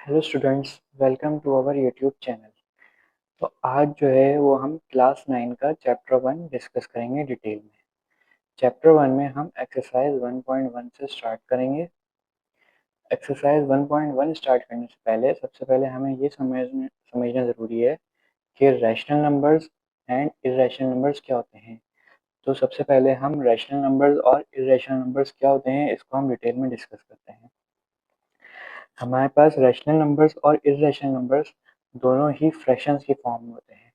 Hello students, welcome to our YouTube channel. तो आज जो है वो हम क्लास 9 का चैप्टर 1 डिस्कस करेंगे डिटेल में। चैप्टर 1 में हम एक्सरसाइज 1.1 से स्टार्ट करेंगे। एक्सरसाइज 1.1 स्टार्ट करने से पहले सबसे पहले हमें ये समझना ज़रूरी है कि rational numbers and irrational numbers क्या होते हैं। तो सबसे पहले हम रैशनल नंबर्स और इरेशनल नंबर्स क्या होते हैं इसको हम डिटेल में डिस्कस करते हैं। हमारे पास रैशनल नंबर्स और इर्रेशनल नंबर्स दोनों ही फ्रैक्शंस की फॉर्म में होते हैं।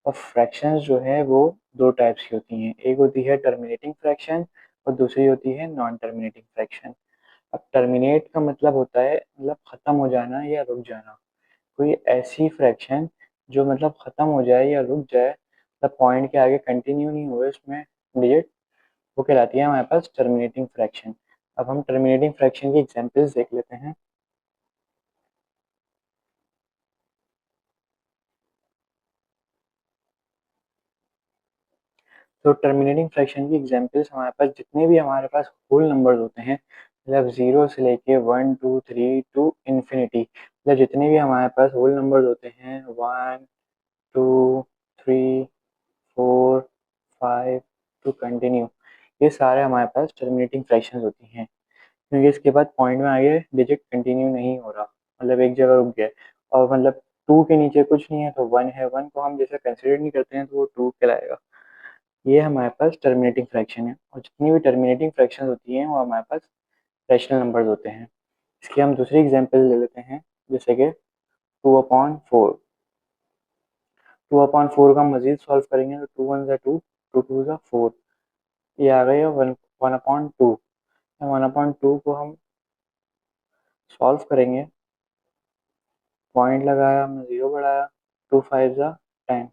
और फ्रैक्शंस जो है वो दो टाइप्स की होती हैं, एक होती है टर्मिनेटिंग फ्रैक्शन और दूसरी होती है नॉन टर्मिनेटिंग फ्रैक्शन। अब टर्मिनेट का मतलब होता है मतलब ख़त्म हो जाना या रुक जाना। कोई ऐसी फ्रैक्शन जो मतलब ख़त्म हो जाए या रुक जाए, मतलब पॉइंट के आगे कंटिन्यू नहीं हुए उसमें डिजिट, वो कहलाती है हमारे पास टर्मिनेटिंग फ्रैक्शन। अब हम टर्मिनेटिंग फ्रैक्शन की एग्जांपल्स देख लेते हैं। तो टर्मिनेटिंग फ्रैक्शन की एग्जांपल्स हमारे पास जितने भी हमारे पास होल नंबर्स होते हैं, मतलब जीरो से लेके 1 2 3 टू इन्फिनिटी, मतलब जितने भी हमारे पास होल नंबर्स होते हैं 1 2 3 4 5 टू कंटिन्यू, ये सारे हमारे पास टर्मिनेटिंग फ्रैक्शंस होती हैं। क्योंकि इसके बाद पॉइंट में आगे डिजिट कंटिन्यू नहीं हो रहा, मतलब एक जगह रुक गया और मतलब टू के नीचे कुछ नहीं है तो वन है, वन को हम जैसे कंसिडर नहीं करते हैं तो वो टू कहलाएगा। ये हमारे पास टर्मिनेटिंग फ्रैक्शन है और जितनी भी टर्मिनेटिंग फ्रैक्शन होती हैं वो हमारे पास रैशनल नंबर्स होते हैं। इसकी हम दूसरी एग्जांपल ले लेते हैं, जैसे कि 2/4। 2/4 का मजीद सॉल्व करेंगे तो 2 1 2, 2 2 4, ये आ गया 1/2। 1/2 को हम सॉल्व करेंगे, पॉइंट लगाया हमने, जीरो बढ़ाया, 2 5 10,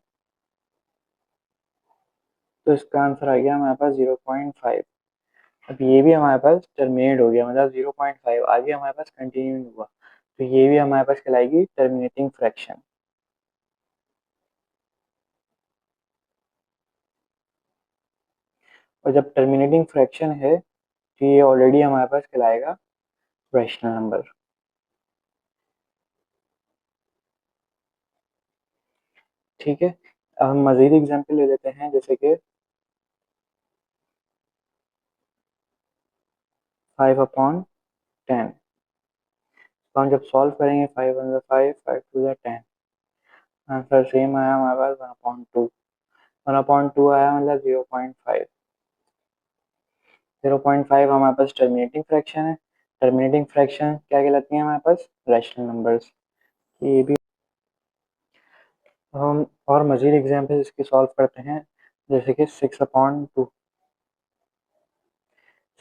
तो इसका आंसर आ गया हमारे पास 0.5। अब ये भी हमारे पास टर्मिनेट हो गया, मतलब 0.5 आगे हमारे पास कंटिन्यू नहीं हुआ, तो ये भी हमारे पास कहलाएगी टर्मिनेटिंग फ्रैक्शन। और जब टर्मिनेटिंग फ्रैक्शन है तो ये ऑलरेडी हमारे पास कहलाएगा रैशनल नंबर। ठीक है, अब हम मजीद एग्जांपल ले लेते हैं, जैसे कि 5/10। तो हम जब सॉल्व करेंगे 5 1 5, 5 2 10, आंसर सेम आया हमारे पास 1/2। 1/2 आया मतलब 0.5। 0.5 हमारे पास टर्मिनेटिंग फ्रैक्शन है। टर्मिनेटिंग फ्रैक्शन क्या कहलाती है हमारे पास, रैशनल नंबर्स। ये भी हम और मजीद एग्जाम्पल इसके सॉल्व करते हैं, जैसे कि 6/2।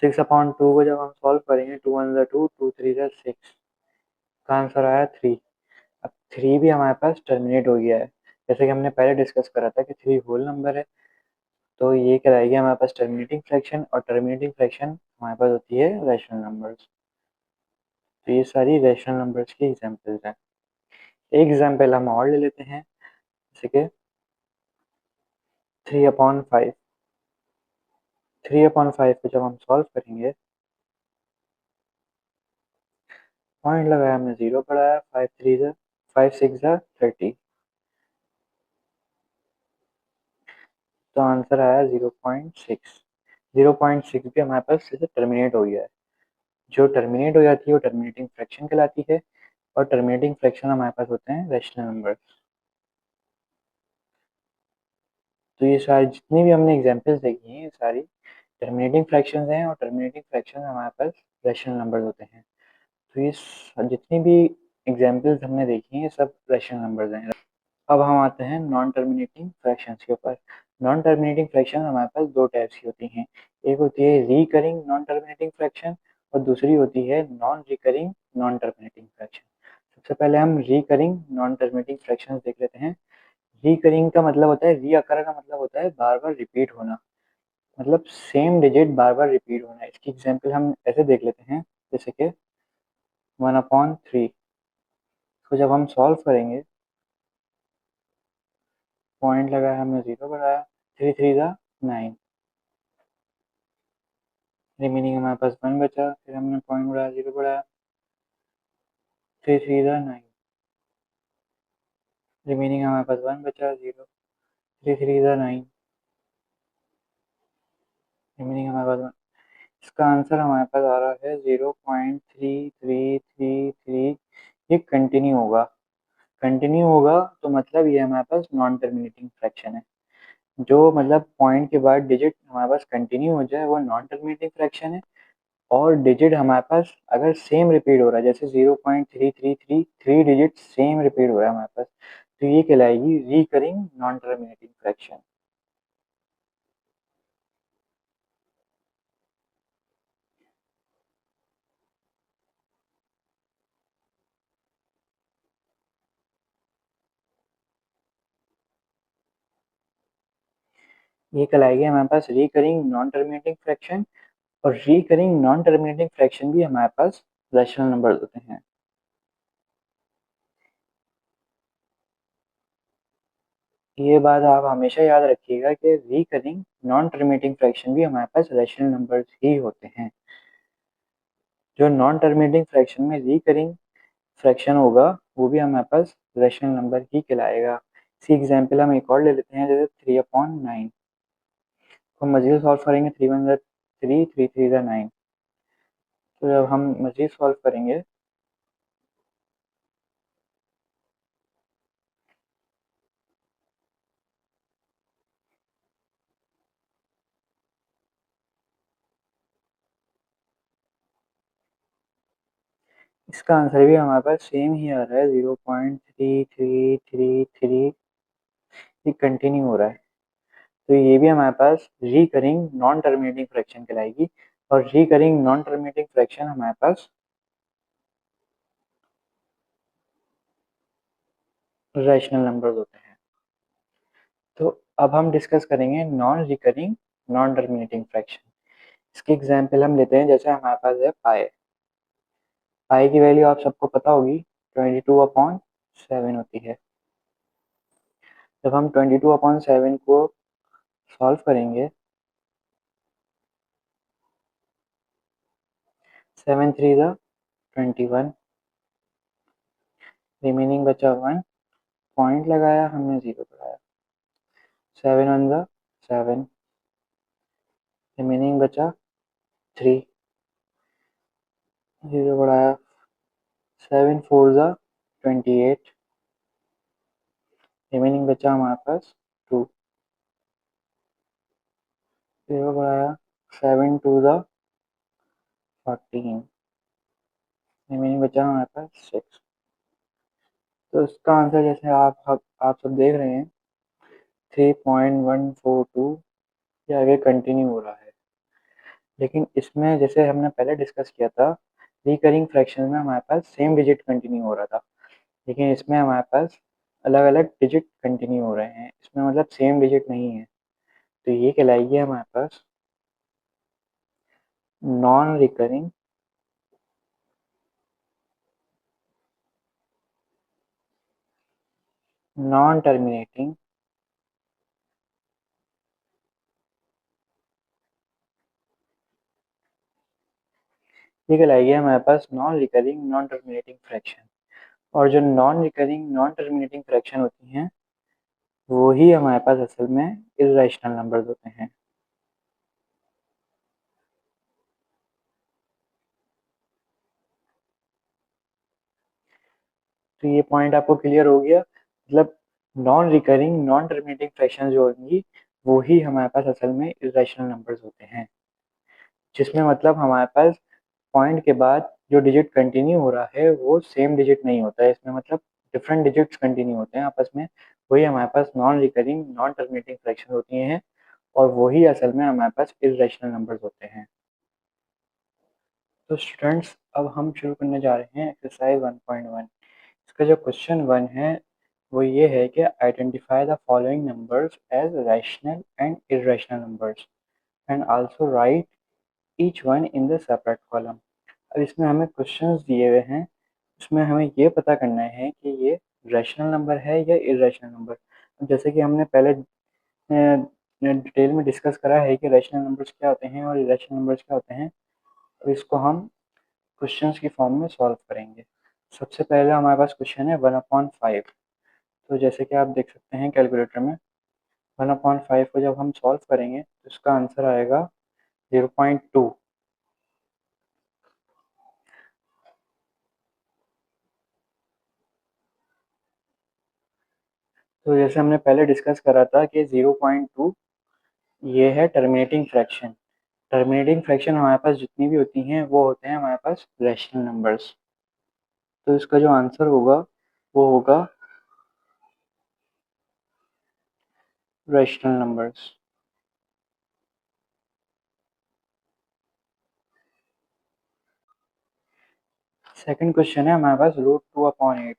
6/2 को जब हम सॉल्व करेंगे, 2 1 2, 2 3 6, का आंसर आया 3। अब 3 भी हमारे पास टर्मिनेट हो गया है, जैसे कि हमने पहले डिस्कस करा था कि 3 होल नंबर है, तो ये कहलाएगी हमारे पास टर्मिनेटिंग फ्रैक्शन, और टर्मिनेटिंग फ्रैक्शन हमारे पास होती है रैशनल नंबर्स। तो ये सारी रैशनल नंबर्स की एग्जाम्पल्स हैं। एक एग्जाम्पल हम और ले लेते हैं, जैसे कि 3/5। 3/5 को जब हम सॉल्व करेंगे, पॉइंट लगाया हमने, जीरो बढ़ाया, 5 6 30, तो आंसर आया 0.6। 0.6 भी हमारे पास जैसे टर्मिनेट हो गया है। जो टर्मिनेट हो जाती है वो टर्मिनेटिंग फ्रैक्शन कहलाती है, और टर्मिनेटिंग फ्रैक्शन हमारे पास होते हैं रैशनल नंबर्स। तो ये सारी जितनी भी हमने एग्जांपल्स देखी हैं, ये सारी टर्मिनेटिंग फ्रैक्शंस हैं, और टर्मिनेटिंग फ्रैक्शंस हमारे पास रैशनल नंबर्स होते हैं। तो ये जितनी भी एग्जांपल्स हमने देखी हैं, ये सब रैशनल नंबर्स हैं। अब हम आते हैं नॉन टर्मिनेटिंग फ्रैक्शंस के ऊपर। नॉन टर्मिनेटिंग फ्रैक्शन हमारे पास दो टाइप्स की होती हैं, एक होती है रिकरिंग नॉन टर्मिनेटिंग फ्रैक्शन, और दूसरी होती है non recurring non terminating fraction. सबसे पहले हम रिकरिंग नॉन टर्मिनेटिंग फ्रैक्शंस देख लेते हैं। रिकरिंग का मतलब होता है, रीअकर का मतलब होता है बार बार रिपीट होना, मतलब सेम डिजिट बार बार रिपीट होना। इसकी एग्जाम्पल हम ऐसे देख लेते हैं, जैसे कि 1/3 को जब हम सॉल्व करेंगे, पॉइंट लगाया हमने, जीरो बढ़ाया, 3 3 9, रिमेनिंग हमारे पास 1 बचा, फिर हमने पॉइंट बढ़ाया, जीरो बढ़ाया, 3 3 ज़ा 9, रिमेनिंग हमारे पास 1 बचा 0, 3 3 ज़ा 9, रिमेनिंग हमारे पास 1। इसका आंसर हमारे पास आ रहा है 0.3333। ये कंटिन्यू होगा तो मतलब ये हमारे पास नॉन टर्मिनेटिंग फ्रैक्शन है। जो मतलब पॉइंट के बाद डिजिट हमारे पास कंटिन्यू हो जाए वो नॉन टर्मिनेटिंग फ्रैक्शन है। और डिजिट हमारे पास अगर सेम रिपीट हो रहा है, जैसे 0.333 3 डिजिट सेम रिपीट हो रहा है हमारे पास, तो ये कहलाएगी रिकरिंग नॉन टर्मिनेटिंग फ्रैक्शन। ये कहलाएगी हमारे पास रिकरिंग नॉन टर्मिनेटिंग फ्रैक्शन। और रिकरिंग नॉन टर्मिनेटिंग फ्रैक्शन भी हमारे पास रैशनल नंबर होते हैं। ये बात आप हमेशा याद रखिएगा कि रिकरिंग नॉन टर्मिनेटिंग फ्रैक्शन भी हमारे पास रैशनल नंबर्स ही होते हैं। जो नॉन टर्मिनेटिंग फ्रैक्शन में रिकरिंग फ्रैक्शन होगा वो भी हमारे पास रैशनल नंबर ही कहलाएगा। इसी एग्जाम्पल हम एक और ले लेते हैं, जैसे 3/9। तो मजीद सॉल्व करेंगे, 3 1 ज़ा 3, 3 3 ज़ा 9। तो जब हम मजीद सॉल्व करेंगे इसका आंसर भी हमारे पास सेम ही आ रहा है, 0.3333। ये कंटिन्यू हो रहा है, तो ये भी हमारे पास रिकरिंग नॉन टर्मिनेटिंग फ्रैक्शन कहलाएगी। और रिकरिंग नॉन टर्मिनेटिंग फ्रैक्शन हमारे पास रैशनल नंबर्स होते हैं। तो अब हम डिस्कस करेंगे non recurring non terminating fraction. इसकी एग्जांपल हम लेते हैं, जैसे हमारे पास है पाई। पाई की वैल्यू आप सबको पता होगी, 22/7 होती है। जब हम 22/7 को सॉल्व करेंगे, 7 3 ज़ा 21, रिमेनिंग बचा 1, पॉइंट लगाया हमने 0 लगाया, 7 1 ज़ा 7, रिमेनिंग बचा 3, 0 बढ़ाया, 7 4 ज़ा 28, रिमेनिंग बचा हमारे पास 2, 0 बढ़ाया, 7 2 ज़ा 14, रिमेनिंग बचा हमारे पास 6। तो इसका आंसर जैसे आप सब देख रहे हैं, 3.142 ये आगे कंटिन्यू हो रहा है। लेकिन इसमें जैसे हमने पहले डिस्कस किया था, रिकरिंग फ्रैक्शन में हमारे पास सेम डिजिट कंटिन्यू हो रहा था, लेकिन इसमें हमारे पास अलग अलग डिजिट कंटिन्यू हो रहे हैं। इसमें मतलब सेम डिजिट नहीं है, तो ये कहलाएगी हमारे पास नॉन रिकरिंग नॉन टर्मिनेटिंग ये कहलाएगी हमारे पास non recurring non terminating fraction. और जो non recurring non terminating fraction होती हैं वो ही हमारे पास असल में इर्रेशनल नंबर्स होते हैं। तो ये पॉइंट आपको क्लियर हो गया, मतलब non recurring non terminating fraction जो होंगी वो ही हमारे पास असल में इर्रेशनल नंबर्स होते हैं, जिसमें मतलब हमारे पास पॉइंट के बाद जो डिजिट कंटिन्यू हो रहा है वो सेम डिजिट नहीं होता है। इसमें मतलब डिफरेंट डिजिट्स कंटिन्यू होते हैं आपस में, वही हमारे पास non recurring non terminating fraction होती हैं। और वही असल में हमारे पास इर्रेशनल नंबर्स होते हैं। तो स्टूडेंट्स अब हम शुरू करने जा रहे हैं एक्सरसाइज 1.1। इसका जो क्वेश्चन 1 है वो ये है कि identify the following numbers as rational and irrational numbers and also write each one in the separate column. अब इसमें हमें क्वेश्चंस दिए हुए हैं, उसमें हमें ये पता करना है कि ये रैशनल नंबर है या इर्रेशनल नंबर। जैसे कि हमने पहले डिटेल में डिस्कस करा है कि रैशनल नंबर्स क्या होते हैं और इर्रेशनल नंबर्स क्या होते हैं। अब इसको हम क्वेश्चंस की फॉर्म में सॉल्व करेंगे। सबसे पहले हमारे पास क्वेश्चन है 1/5। तो जैसे कि आप देख सकते हैं कैलकुलेटर में 1/5 को जब हम सॉल्व करेंगे तो इसका आंसर आएगा 0.2। तो जैसे हमने पहले डिस्कस करा था कि 0.2 ये है टर्मिनेटिंग फ्रैक्शन। टर्मिनेटिंग फ्रैक्शन हमारे पास जितनी भी होती हैं वो होते हैं हमारे पास रैशनल नंबर्स। तो इसका जो आंसर होगा वो होगा रैशनल नंबर्स। सेकंड क्वेश्चन है हमारे पास √2/8।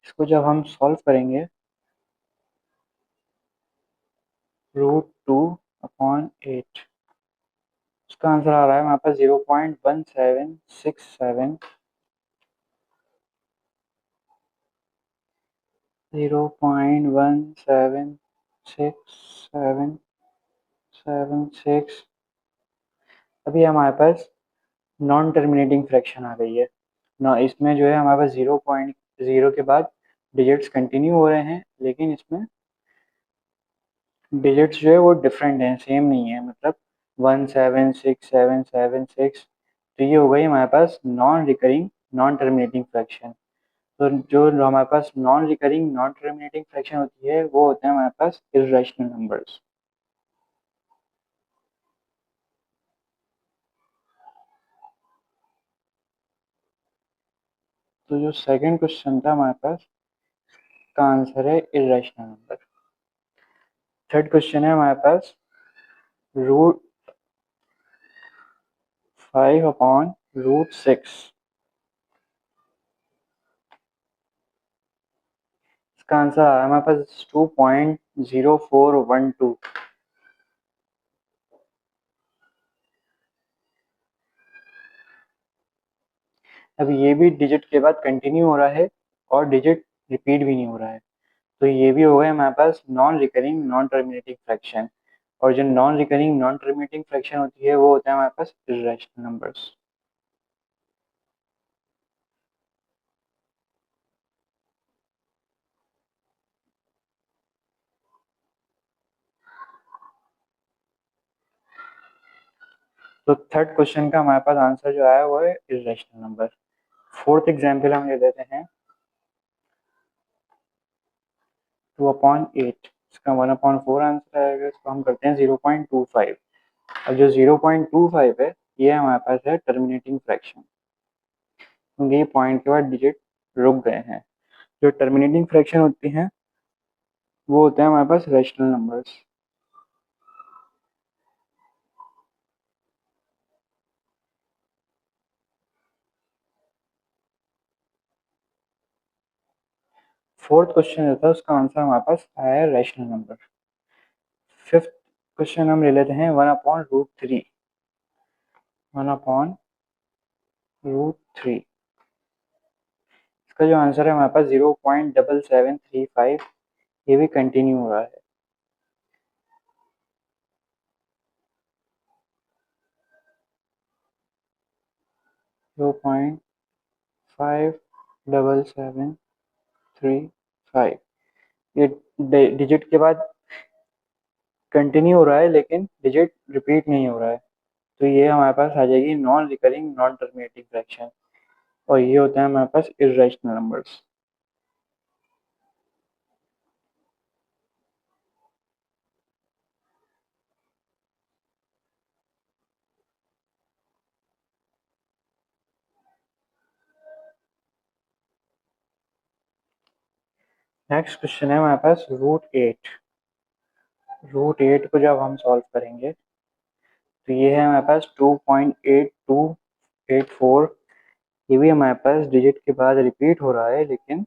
इसको जब हम सॉल्व करेंगे √2/8 इसका आंसर आ रहा है हमारे पास 0.1767 0.176776। अभी हमारे पास नॉन टर्मिनेटिंग फ्रैक्शन आ गई है ना। इसमें जो है हमारे पास 0.0 के बाद डिजिट्स कंटिन्यू हो रहे हैं, लेकिन इसमें डिजिट्स जो है वो डिफरेंट हैं, सेम नहीं है। मतलब 1767776। तो ये हो गई हमारे पास non recurring non terminating fraction. तो जो हमारे पास non recurring non terminating fraction होती है वो होते हैं हमारे पास इर्रेशनल नंबर्स। तो जो सेकंड क्वेश्चन था हमारे पास का आंसर है इर्रेशनल नंबर। थर्ड क्वेश्चन है हमारे पास √5/√6। इसका आंसर आ रहा है हमारे पास 2.0412। अब ये भी डिजिट के बाद कंटिन्यू हो रहा है और डिजिट रिपीट भी नहीं हो रहा है। तो ये भी हो गया हमारे पास non recurring non terminating fraction. और जो non recurring non terminating fraction होती है वो होता है हमारे पास इर्रेशनल नंबर्स। तो थर्ड क्वेश्चन का हमारे पास आंसर जो आया वो है इर्रेशनल नंबर। फोर्थ एग्जाम्पल हम ले लेते हैं 2/8। इसका 1/4 आंसर आएगा। इसको हम करते हैं 0.25। अब जो 0.25 है ये हमारे पास है टर्मिनेटिंग फ्रैक्शन, क्योंकि ये पॉइंट के बाद डिजिट रुक गए हैं। जो टर्मिनेटिंग फ्रैक्शन होती हैं वो होते हैं हमारे पास रैशनल नंबर्स। फोर्थ क्वेश्चन जो था उसका आंसर हमारे पास आया है रैशनल नंबर। फिफ्थ क्वेश्चन हम ले लेते हैं 1/√3। 1/√3 इसका जो आंसर है हमारे पास 0.7735। ये भी कंटिन्यू हो रहा है। 0.57735 ये डिजिट के बाद कंटिन्यू हो रहा है, लेकिन डिजिट रिपीट नहीं हो रहा है। तो ये हमारे पास आ जाएगी non recurring non terminating fraction. और ये होता है हमारे पास इर्रेशनल नंबर्स। नेक्स्ट क्वेश्चन है हमारे पास √8। √8 को जब हम सॉल्व करेंगे तो ये है हमारे पास 2.8284। ये भी हमारे पास डिजिट के बाद रिपीट हो रहा है, लेकिन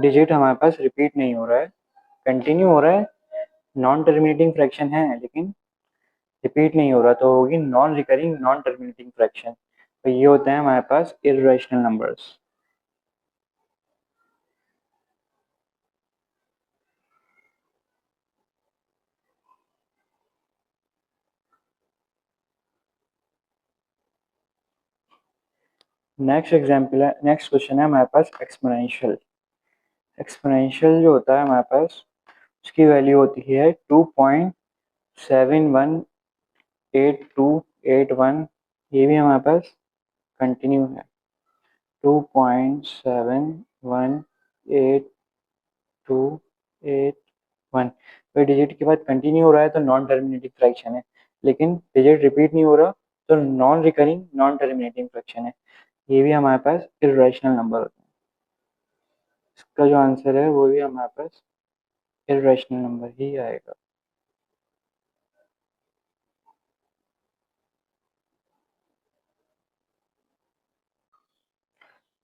डिजिट हमारे पास रिपीट नहीं हो रहा है, कंटिन्यू हो रहा है। नॉन टर्मिनेटिंग फ्रैक्शन है लेकिन रिपीट नहीं हो रहा, तो होगी non recurring non terminating fraction. तो ये होते हैं हमारे पास इर्रेशनल नंबर्स। नेक्स्ट क्वेश्चन है हमारे पास एक्सपोनेंशियल। एक्सपोनेंशियल जो होता है हमारे पास, उसकी वैल्यू होती है 2.718281। ये भी हमारे पास कंटिन्यू है, 2.718281। तो डिजिट के बाद कंटिन्यू हो रहा है तो नॉन टर्मिनेटिंग फ्रैक्शन है, लेकिन डिजिट रिपीट नहीं हो रहा तो non recurring non terminating fraction है। ये भी हमारे पास इर्रेशनल नंबर होता है। इसका जो आंसर है वो भी हमारे पास इर्रेशनल नंबर ही आएगा।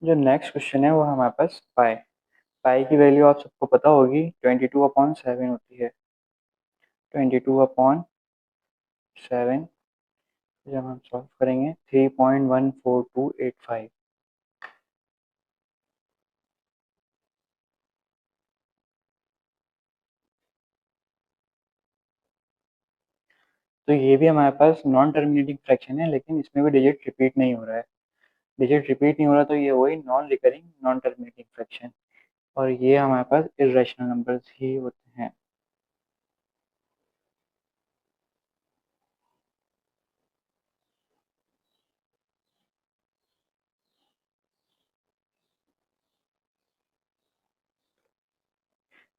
जो नेक्स्ट क्वेश्चन है वो हमारे पास पाई। पाई की वैल्यू आप सबको पता होगी, 22/7 होती है। 22/7 जब हम सॉल्व करेंगे 3.14285। तो ये भी हमारे पास नॉन टर्मिनेटिंग फ्रैक्शन है, लेकिन इसमें भी डिजिट रिपीट नहीं हो रहा है। डिजिट रिपीट नहीं हो रहा तो ये वही non recurring non terminating fraction, और ये हमारे पास इर्रेशनल नंबर्स ही होते हैं।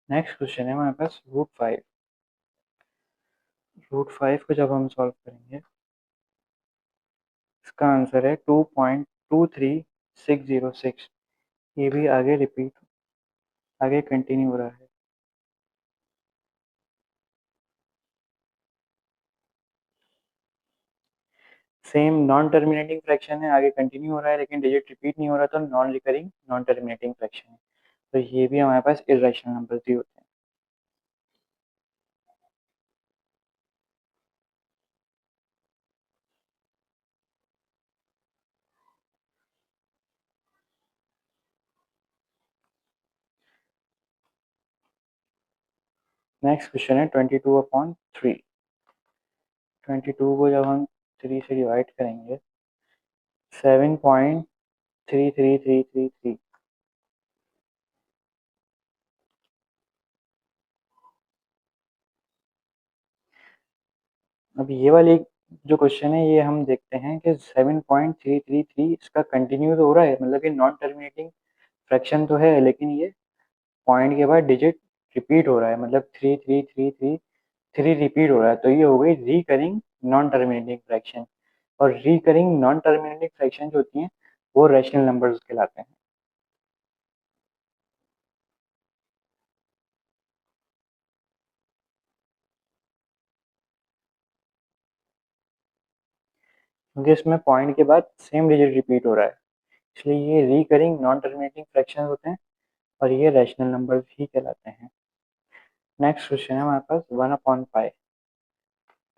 नेक्स्ट क्वेश्चन है हमारे पास √5। √5 को जब हम सॉल्व करेंगे, इसका आंसर है 2.23606। ये भी आगे कंटिन्यू हो रहा है। सेम नॉन टर्मिनेटिंग फ्रैक्शन है, आगे कंटिन्यू हो रहा है, लेकिन डिजिट रिपीट नहीं हो रहा तो non recurring non terminating fraction है। तो ये भी हमारे पास इर्रेशनल नंबर्स ही होते हैं। नेक्स्ट क्वेश्चन है 22/3। 22 को जब हम 3 से डिवाइड करेंगे, 7.33333। अब ये वाली जो क्वेश्चन है ये हम देखते हैं कि 7.333 इसका कंटिन्यू तो हो रहा है, मतलब ये नॉन टर्मिनेटिंग फ्रैक्शन तो है, लेकिन ये पॉइंट के बाद डिजिट रिपीट हो रहा है, मतलब 3 रिपीट हो रहा है, तो ये हो गई रिकरिंग नॉन टर्मिनेटिंग फ्रैक्शन। और रिकरिंग नॉन टर्मिनेटिंग फ्रैक्शन जो होती हैं वो रैशनल नंबर्स कहलाते हैं। क्योंकि इसमें पॉइंट के बाद सेम डिजिट रिपीट हो रहा है, इसलिए ये रिकरिंग नॉन टर्मिनेटिंग फ्रैक्शन होते हैं और ये रैशनल नंबर्स ही कहलाते हैं। नेक्स्ट क्वेश्चन है हमारे पास 1/पाई।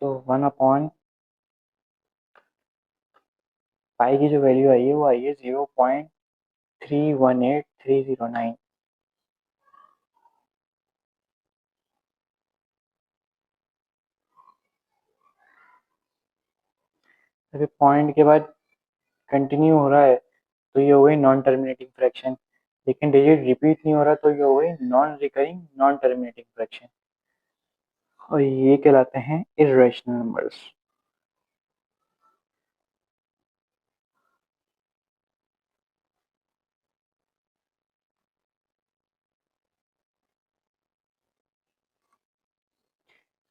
तो 1/पाई की जो वैल्यू आई है वो आई है 0.318309। अभी पॉइंट के बाद कंटिन्यू हो रहा है तो ये हो गई नॉन टर्मिनेटिंग फ्रैक्शन, लेकिन डिजिट रिपीट नहीं हो रहा तो ये हो गई non recurring non terminating fraction, और ये कहलाते हैं इर्रेशनल नंबर्स।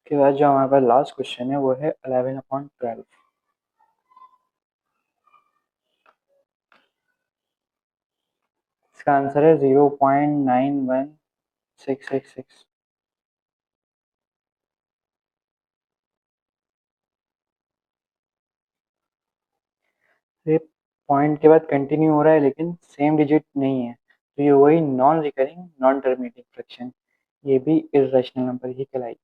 के बाद जो हमारे पास लास्ट क्वेश्चन है वो है 11/12। इसका आंसर है 0.91666। ये पॉइंट के बाद कंटिन्यू हो रहा है लेकिन सेम डिजिट नहीं है, तो ये वही non recurring non terminating fraction, ये भी इर्रेशनल नंबर ही कहलाएगी।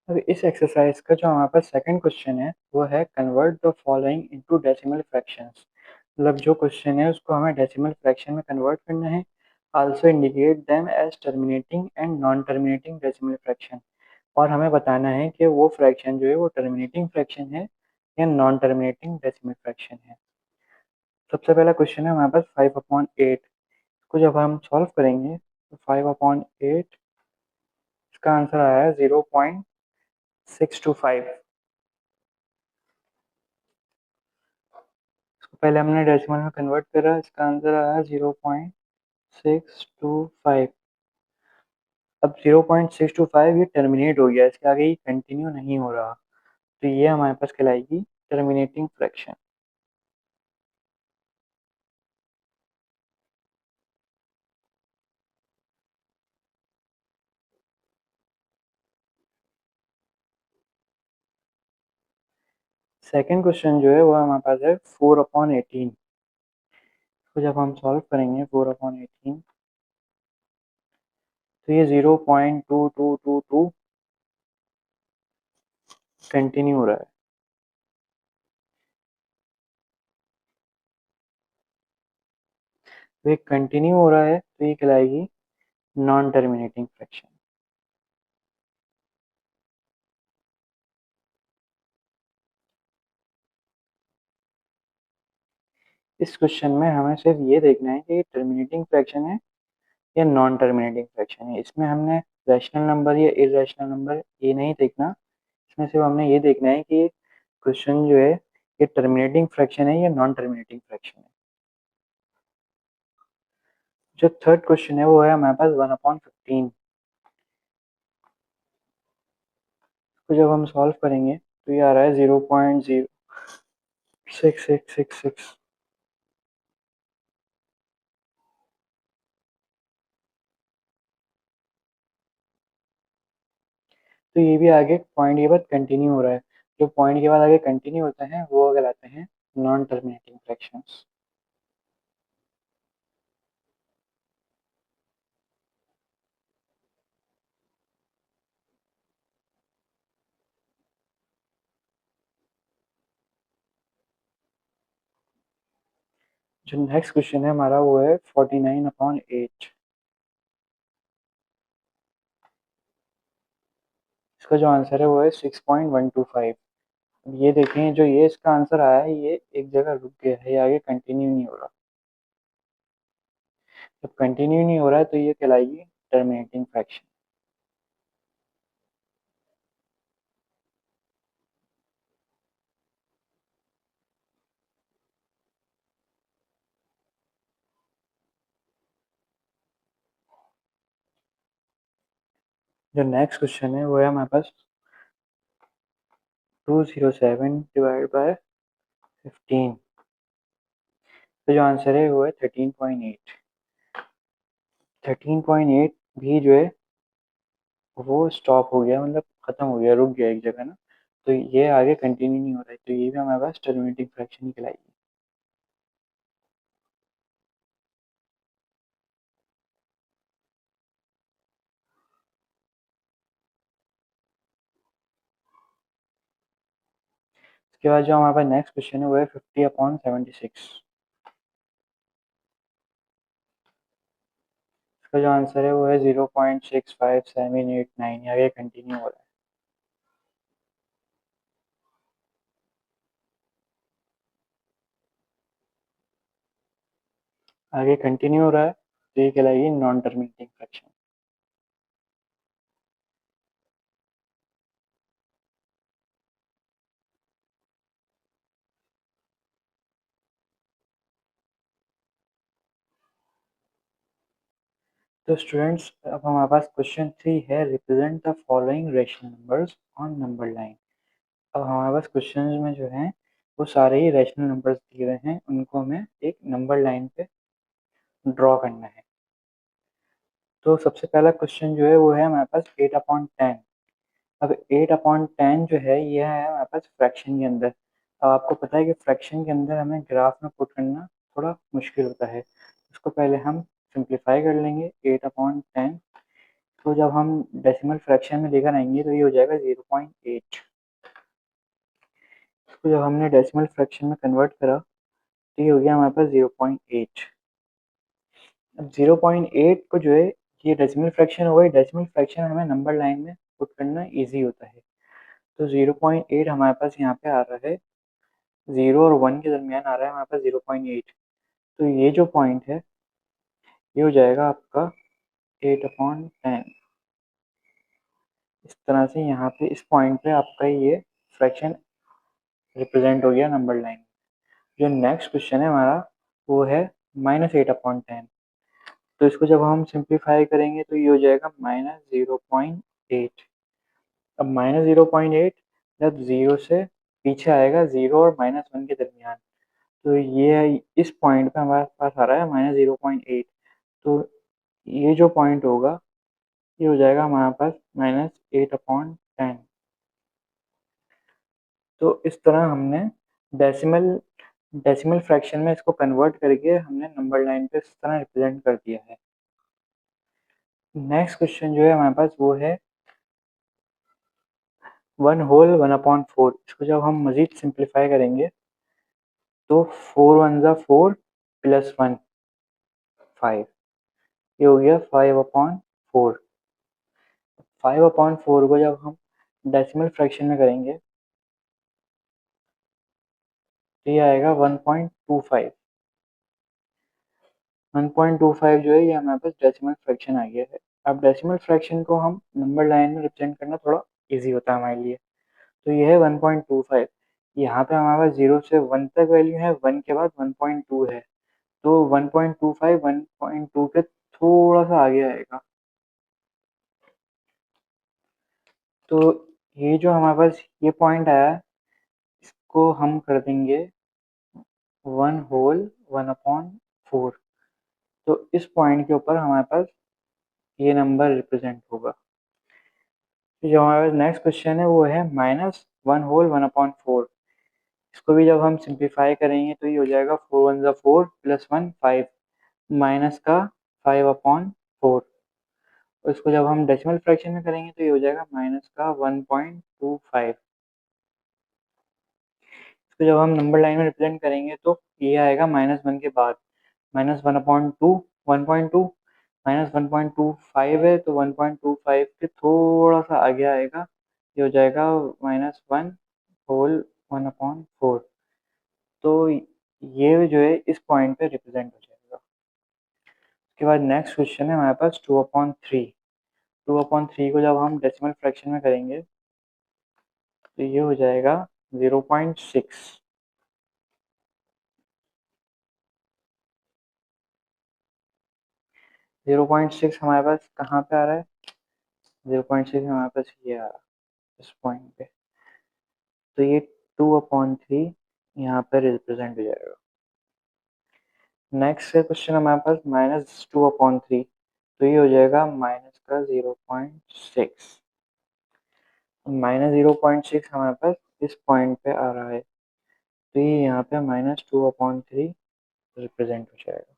अब इस एक्सरसाइज का जो हमारे पास सेकंड क्वेश्चन है वो है convert the following into decimal fractions. मतलब जो क्वेश्चन है उसको हमें डेसिमल फ्रैक्शन में कन्वर्ट करना है also indicate them as terminating and non terminating decimal fraction. और हमें बताना है कि वो फ्रैक्शन जो है वो टर्मिनेटिंग फ्रैक्शन है या नॉन टर्मिनेटिंग डेसिमल फ्रैक्शन है। सबसे पहला क्वेश्चन है हमारे पास 5/8 को जब हम सॉल्व करेंगे तो 5/8 इसका आंसर आया है 0.625। इसको पहले हमने डेसिमल में कन्वर्ट करा, इसका आंसर आया 0.625। अब 0.625 ये टर्मिनेट हो गया, इसके आगे ये कंटिन्यू नहीं हो रहा, तो ये हमारे पास कहलाएगी टर्मिनेटिंग फ्रैक्शन। सेकेंड क्वेश्चन जो है वो हमारे पास है 4/18। तो जब हम सॉल्व करेंगे 4/18 तो ये 0.2222 कंटिन्यू हो रहा है। तो ये कंटिन्यू हो रहा है तो ये कहलाएगी नॉन टर्मिनेटिंग फ्रैक्शन। इस क्वेश्चन में हमें सिर्फ ये देखना है कि ये टर्मिनेटिंग फ्रैक्शन है या नॉन टर्मिनेटिंग फ्रैक्शन है। इसमें हमने रैशनल नंबर या इरेशनल नंबर ये नहीं देखना, इसमें सिर्फ हमने ये देखना है कि क्वेश्चन जो है ये टर्मिनेटिंग फ्रैक्शन है या नॉन टर्मिनेटिंग फ्रैक्शन है। जो थर्ड क्वेश्चन है वो है हमारे पास 1/15। तो जब हम सॉल्व करेंगे तो ये आ रहा है 0.06666। तो ये भी आगे पॉइंट के बाद कंटिन्यू हो रहा है। जो पॉइंट के बाद आगे कंटिन्यू होता है वो कहलाते हैं नॉन टर्मिनेटिंग फ्रैक्शंस। जो नेक्स्ट क्वेश्चन है हमारा वो है 49/8। इसका जो आंसर है वो है 6.125। अब ये देखें, जो ये इसका आंसर आया है ये एक जगह रुक गया है, ये आगे कंटिन्यू नहीं हो रहा। जब कंटिन्यू नहीं हो रहा है तो ये कहलाएगी टर्मिनेटिंग फ्रैक्शन। जो नेक्स्ट क्वेश्चन है वो है हमारे पास 207 डिवाइड बाय 15। तो जो आंसर है वो है 13.8। 13.8 भी जो है वो स्टॉप हो गया, मतलब खत्म हो गया, रुक गया एक जगह ना, तो ये आगे कंटिन्यू नहीं हो रहा है, तो ये भी हमारे पास टर्मिनेटिंग फ्रैक्शन ही कहलाएगी। इसके बाद जो हमारे पास नेक्स्ट क्वेश्चन है वो है 50/76। इसका जो आंसर है वो है 0.65789, आगे कंटिन्यू हो रहा है। आगे कंटिन्यू हो रहा है तो ये कहलाएगी नॉन टर्मिनेटिंग फ्रैक्शन। तो स्टूडेंट्स अब हमारे पास क्वेश्चन 3 है, represent the following rational numbers on number line. अब हमारे पास क्वेश्चन में जो है वो सारे ही रेशनल नंबर्स दिए गए हैं, उनको हमें एक नंबर लाइन पे ड्रॉ करना है। तो सबसे पहला क्वेश्चन जो है वो है हमारे पास 8/10। अब 8/10 जो है ये है हमारे पास फ्रैक्शन के अंदर। अब आपको पता है कि फ्रैक्शन के अंदर हमें ग्राफ में पुट करना थोड़ा मुश्किल होता है, उसको पहले हम सिंप्लीफाई कर लेंगे 8/10। तो जब हम डेसिमल फ्रैक्शन में लेकर आएंगे तो ये हो जाएगा 0.8। इसको जब हमने डेसिमल फ्रैक्शन में कन्वर्ट करा तो ये हो गया हमारे पास 0.8। अब 0.8 को जो है ये डेसिमल फ्रैक्शन हो गई। डेसिमल फ्रैक्शन हमें नंबर लाइन में पुट करना ईजी होता है। तो 0.8 हमारे पास यहाँ पे आ रहा है, 0 और 1 के दरमियान आ रहा है हमारे पास 0.8। तो ये जो पॉइंट है ये हो जाएगा आपका 8/10। इस तरह से यहाँ पे इस पॉइंट पे आपका ये फ्रैक्शन रिप्रेजेंट हो गया नंबर लाइन। जो नेक्स्ट क्वेश्चन है हमारा वो है -8/10। तो इसको जब हम सिंप्लीफाई करेंगे तो ये हो जाएगा -0.8। अब -0.8 जब 0 से पीछे आएगा, 0 और -1 के दरमियान, तो ये इस पॉइंट पे हमारे पास आ रहा है -0.8। तो ये जो पॉइंट होगा ये हो जाएगा हमारे पास -8/10। तो इस तरह हमने डेसिमल डेसिमल फ्रैक्शन में इसको कन्वर्ट करके हमने नंबर लाइन पे इस तरह रिप्रेजेंट कर दिया है। नेक्स्ट क्वेश्चन जो है हमारे पास वो है 1/1/4। इसको जब हम मजीद सिंप्लीफाई करेंगे तो 4 1 ज़ा 4 प्लस 1 5, ये हो गया 5/4। 5/4 को जब हम डेसिमल फ्रैक्शन में करेंगे तो ये आएगा 1.25। 1.25 जो है ये हमारे पास डेसिमल फ्रैक्शन आ गया है। अब डेसिमल फ्रैक्शन को हम नंबर लाइन में रिप्रेजेंट करना थोड़ा इजी होता है हमारे लिए। तो ये है 1.25। यहाँ पे हमारे पास 0 से 1 तक वैल्यू है, 1 के बाद 1.2 है। तो 1.25 1.2 के थोड़ा सा आगे आएगा। तो ये जो हमारे पास ये पॉइंट आया इसको हम कर देंगे 1/1/4। तो इस पॉइंट के ऊपर हमारे पास ये नंबर रिप्रेजेंट होगा। तो जो हमारे पास नेक्स्ट क्वेश्चन है वो है -1/1/4। इसको भी जब हम सिंप्लीफाई करेंगे तो ये हो जाएगा 4 1 ज़ा 4 प्लस 1 5 माइनस का 5/4। और इसको जब हम डेसिमल फ्रैक्शन में करेंगे तो ये हो जाएगा माइनस का 1.25। इसको जब हम नंबर लाइन में रिप्रेजेंट करेंगे तो ये आएगा -1 के बाद, -1/2 1.2 -1.25 है तो 1.25 के थोड़ा सा आगे आएगा, ये हो जाएगा -1/1/4। तो ये जो है इस पॉइंट पे रिप्रेजेंट हो जाएगा। उसके बाद नेक्स्ट क्वेश्चन है हमारे पास 2/3। 2/3 को जब हम डेसिमल फ्रैक्शन में करेंगे तो ये हो जाएगा 0.6। 0.6 हमारे पास कहाँ पे आ रहा है? 0.6 हमारे पास ये आ रहा है इस पॉइंट पे। तो ये 2/3 यहाँ पे रिप्रेजेंट हो जाएगा। नेक्स्ट क्वेश्चन हमारे पास -2/3। तो ये हो जाएगा माइनस का 0.6। -0.6 हमारे पास इस पॉइंट पे आ रहा है तो ये यहाँ पे -2/3 रिप्रेजेंट हो जाएगा।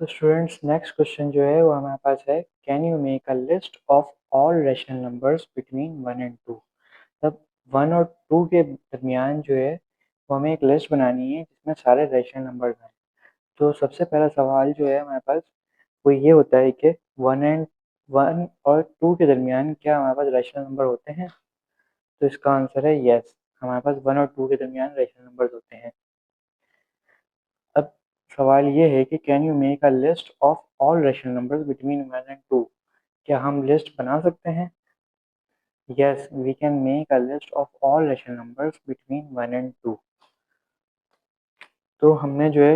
तो स्टूडेंट्स नेक्स्ट क्वेश्चन जो है वो हमारे पास है, can you make a list of all rational numbers between 1 and 2। तब 1 और 2 के दरमियान जो है वो हमें एक लिस्ट बनानी है जिसमें सारे रैशनल नंबर्स हैं। तो सबसे पहला सवाल जो है हमारे पास वो ये होता है कि 1 और 2 के दरमियान क्या हमारे पास रैशनल नंबर होते हैं? तो इसका आंसर है यस, हमारे पास 1 और 2 के दरमियान रैशनल नंबर्स होते हैं। अब सवाल ये है कि can you make a list of all rational numbers between 1 and 2। क्या हम लिस्ट बना सकते हैं? Yes, we can make a list of all rational numbers between 1 and 2। तो हमने जो है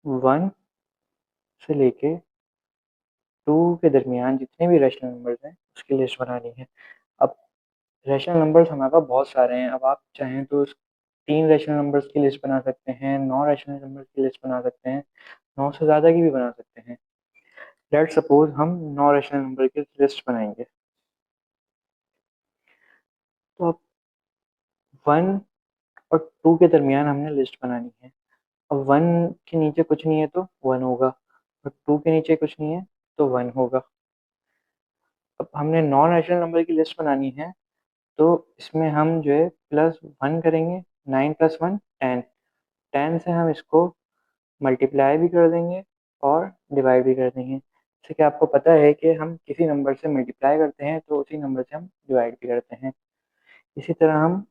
1 से लेके 2 के दरमियान जितने भी रैशनल नंबर्स हैं उसकी लिस्ट बनानी है। अब रैशनल नंबर्स हमारे पास बहुत सारे हैं। अब आप चाहें तो 3 रैशनल नंबर्स की लिस्ट बना सकते हैं, 9 रैशनल नंबर्स की लिस्ट बना सकते हैं, 9 से ज़्यादा की भी बना सकते हैं। लेट्स सपोज हम 9 रैशनल नंबर की लिस्ट बनाएंगे। तो अब 1 और 2 के दरमियान हमने लिस्ट बनानी है। अब 1 के नीचे कुछ नहीं है तो 1 होगा, और 2 के नीचे कुछ नहीं है तो 1 होगा। अब हमने नॉन रैशनल नंबर की लिस्ट बनानी है तो इसमें हम जो है +1 करेंगे। 9 + 1 10। 10 से हम इसको मल्टीप्लाई भी कर देंगे और डिवाइड भी कर देंगे। जैसे कि आपको पता है कि हम किसी नंबर से मल्टीप्लाई करते हैं तो उसी नंबर से हम डिवाइड भी करते हैं। इसी तरह हम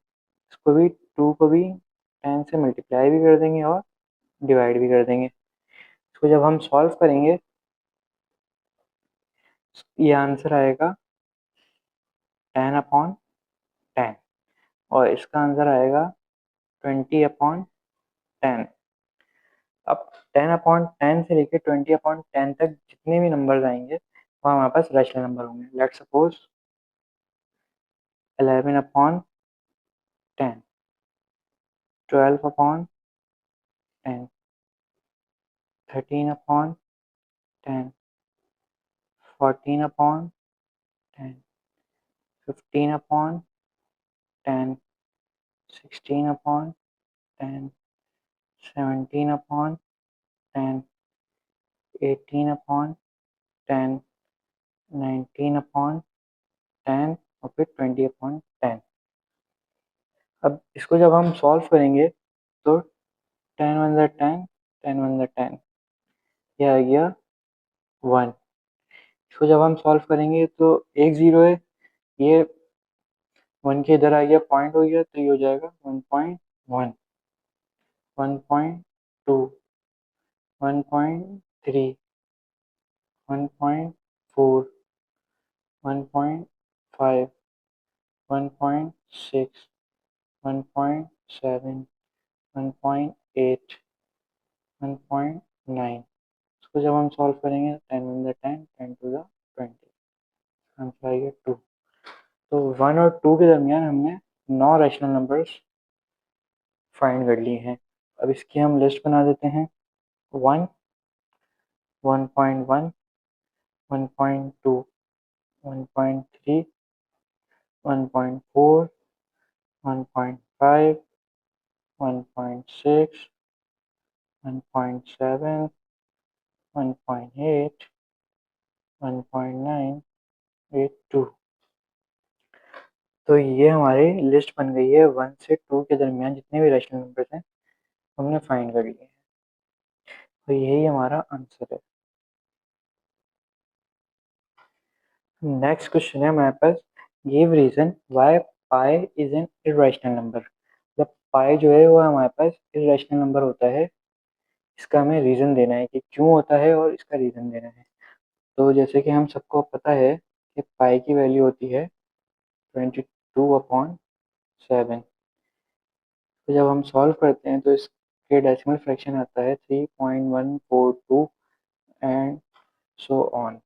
इसको भी 2 को भी 10 से मल्टीप्लाई भी कर देंगे और डिवाइड भी कर देंगे। इसको जब हम सॉल्व करेंगे ये आंसर आएगा 10/10 और इसका आंसर आएगा 20/10। अब 10/10 से लेकर 20/10 तक जितने भी नंबर्स आएंगे वो हमारे पास रैशनल नंबर होंगे। लेट्स सपोज 11/10, 12/10, 13/10, 14/10, 15/10, 16/10, 17/10, 18/10, 19/10 और फिर 20/10। अब इसको जब हम सॉल्व करेंगे तो 10 1 ज़ा 10, 10 1 ज़ा 10, ये आ गया 1। इसको जब हम सॉल्व करेंगे तो एक ज़ीरो है, ये 1 के इधर आ गया, पॉइंट हो गया तो ये हो जाएगा 1.1, 1.2, 1.3, 1.4, 1.5, 1.6, 1.7, 1.8, 1.9। इसको जब हम सॉल्व करेंगे 10 1 ज़ा 10, 10 2 ज़ा 20, आंसर आएगा 2। तो 1 और 2 के दरमियान हमने 9 रैशनल नंबर्स फाइंड कर लिए हैं। अब इसकी हम लिस्ट बना देते हैं। 1, 1.1, 1.2, 1.3, 1.4, 1.5, 1.6, 1.7, 1.8, 1.9, 8, 2। तो ये हमारी लिस्ट बन गई है। 1 से 2 के दरमियान जितने भी रैशनल नंबर्स हैं हमने फाइंड कर लिए हैं। तो यही हमारा आंसर है। नेक्स्ट क्वेश्चन है हमारे पास, give reason why pi is an irrational number. मतलब पाई जो है वो हमारे पास इरेशनल नंबर होता है, इसका हमें रीज़न देना है कि क्यों होता है और इसका रीज़न देना है। तो जैसे कि हम सबको पता है कि पाई की वैल्यू होती है 22/7। तो जब हम सॉल्व करते हैं तो इसके डेसिमल फ्रैक्शन आता है 3.142 एंड सो ऑन।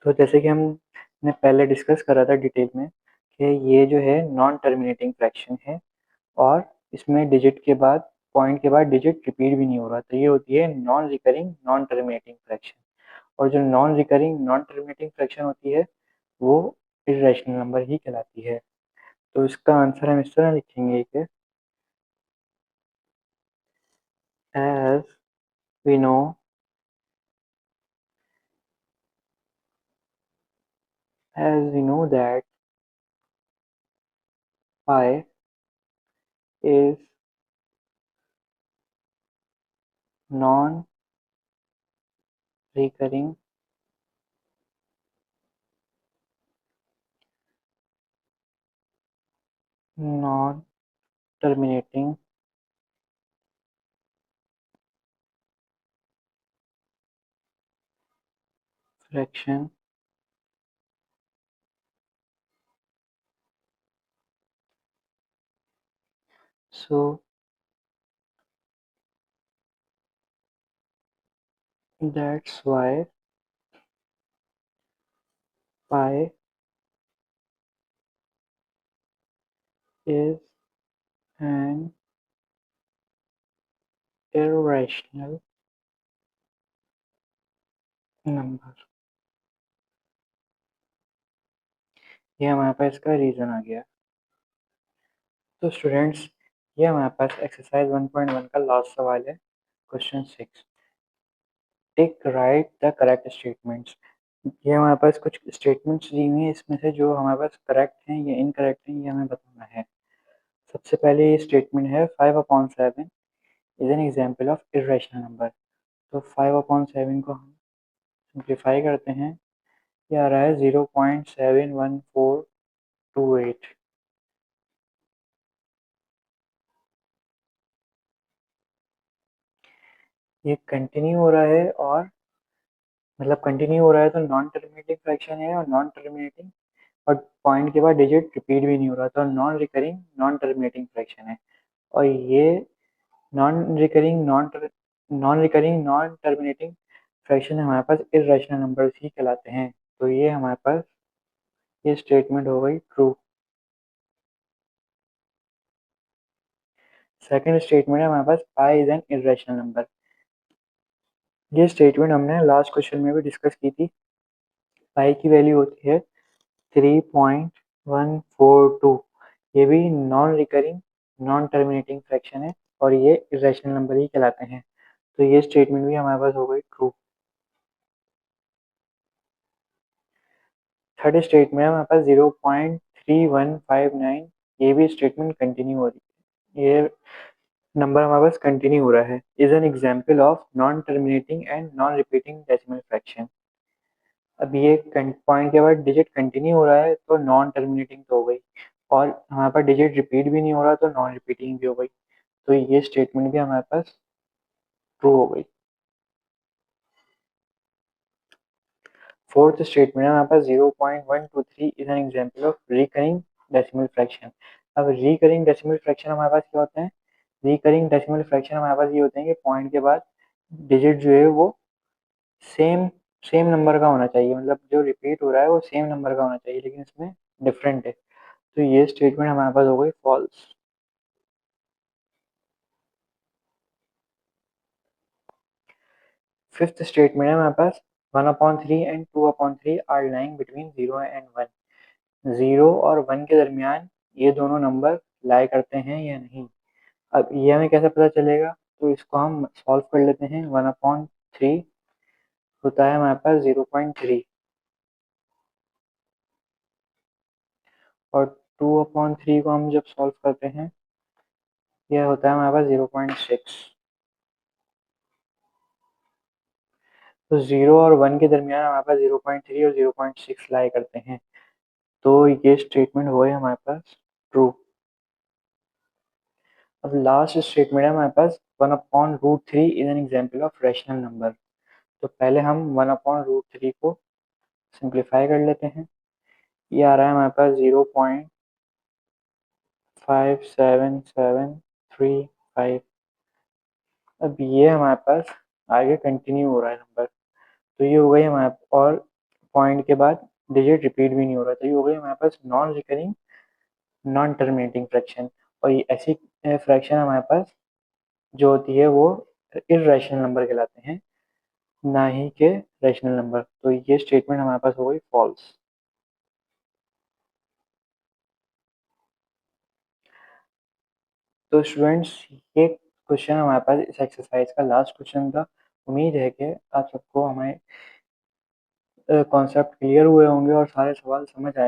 तो जैसे कि हमने पहले डिस्कस करा था डिटेल में कि ये जो है नॉन टर्मिनेटिंग फ्रैक्शन है और इसमें डिजिट के बाद पॉइंट के बाद डिजिट रिपीट भी नहीं हो रहा, तो ये होती है non recurring non terminating fraction. और जो non recurring non terminating fraction होती है वो इरेशनल नंबर ही कहलाती है। तो इसका आंसर हम इस तरह लिखेंगे कि as we know that pi is non recurring non terminating fraction so that's why pi is an irrational number। ये हमारे पास इसका रीज़न आ गया। तो स्टूडेंट्स ये हमारे पास एक्सरसाइज 1.1 का लास्ट सवाल है, question 6। Tick right the correct statements. ये हमारे पास कुछ स्टेटमेंट्स दी हुई हैं, इसमें से जो हमारे पास करेक्ट हैं या इनकरेक्ट हैं ये हमें बताना है। सबसे पहले ये स्टेटमेंट है 5/7 is an example of irrational number. तो 5/7 को हम सिंप्लीफाई करते हैं, ये आ रहा है 0.71428। ये कंटिन्यू हो रहा है, और मतलब कंटिन्यू हो रहा है तो नॉन टर्मिनेटिंग फ्रैक्शन है, और नॉन टर्मिनेटिंग और पॉइंट के बाद डिजिट रिपीट भी नहीं हो रहा, तो non recurring non terminating fraction है। और ये non recurring non terminating fraction हमारे पास इरेशनल नंबर्स ही कहलाते हैं। तो ये हमारे पास ये स्टेटमेंट हो गई ट्रू। सेकंड स्टेटमेंट है हमारे पास pi is an irrational number. ये स्टेटमेंट हमने लास्ट क्वेश्चन में भी डिस्कस की थी। पाई की वैल्यू होती है 3.142। ये भी non recurring non terminating fraction है, और ये इरेशनल नंबर ही कहलाते हैं। तो ये स्टेटमेंट भी हमारे पास हो गई ट्रू। थर्ड स्टेटमेंट है हमारे पास 0.3159। ये भी स्टेटमेंट कंटिन्यू हो रही है, ये नंबर हमारे पास कंटिन्यू हो रहा है। Is an example of non terminating and non repeating decimal fraction. अब ये पॉइंट के बाद डिजिट कंटिन्यू हो रहा है तो नॉन टर्मिनेटिंग तो हो गई, और हमारे पास डिजिट रिपीट भी नहीं हो रहा तो नॉन रिपीटिंग भी हो गई। तो ये स्टेटमेंट भी हमारे पास ट्रू हो गई। फोर्थ स्टेटमेंट है हमारे पास 0.123 is an example of recurring decimal fraction. अब रिकरिंग डेसिमल फ्रैक्शन हमारे पास क्या होते हैं? रिकरिंग डेसिमल फ्रैक्शन हमारे पास ये होते हैं कि पॉइंट के बाद डिजिट जो है वो सेम सेम नंबर का होना चाहिए, मतलब जो रिपीट हो रहा है वो सेम नंबर का होना चाहिए, लेकिन इसमें डिफरेंट है। तो ये स्टेटमेंट हमारे पास हो गई फॉल्स। फिफ्थ स्टेटमेंट है हमारे पास 1/3 and 2/3 are lying between 0 and 1। 0 और 1 के दरमियान ये दोनों नंबर लाई करते हैं या नहीं। अब ये हमें कैसे पता चलेगा? तो इसको हम सॉल्व कर लेते हैं। 1/3 होता है हमारे पास 0.3, और 2/3 को हम जब सॉल्व करते हैं यह होता है हमारे पास 0.6। तो 0 और 1 के दरमियान हमारे पास 0.3 और 0.6 लाई करते हैं। तो ये स्टेटमेंट हो गए हमारे पास ट्रू। अब लास्ट स्टेटमेंट है हमारे पास 1/√3 is an example of rational number. तो पहले हम 1/√3 को सिंप्लीफाई कर लेते हैं। ये आ रहा है हमारे पास 0.57735। अब ये हमारे पास आगे कंटिन्यू हो रहा है नंबर, तो ये हो गई हमारे, और पॉइंट के बाद डिजिट रिपीट भी नहीं हो रहा, तो ये हो गई हमारे पास non recurring non terminating fraction. और ये ऐसी फ्रैक्शन हमारे पास जो होती है वो इरेशनल नंबर कहलाते हैं, ना ही के रैशनल नंबर। तो ये स्टेटमेंट हमारे पास हो गई फॉल्स। तो स्टूडेंट्स, ये क्वेश्चन हमारे पास इस एक्सरसाइज का लास्ट क्वेश्चन था। उम्मीद है कि आप सबको हमारे कॉन्सेप्ट क्लियर हुए होंगे और सारे सवाल समझ आए।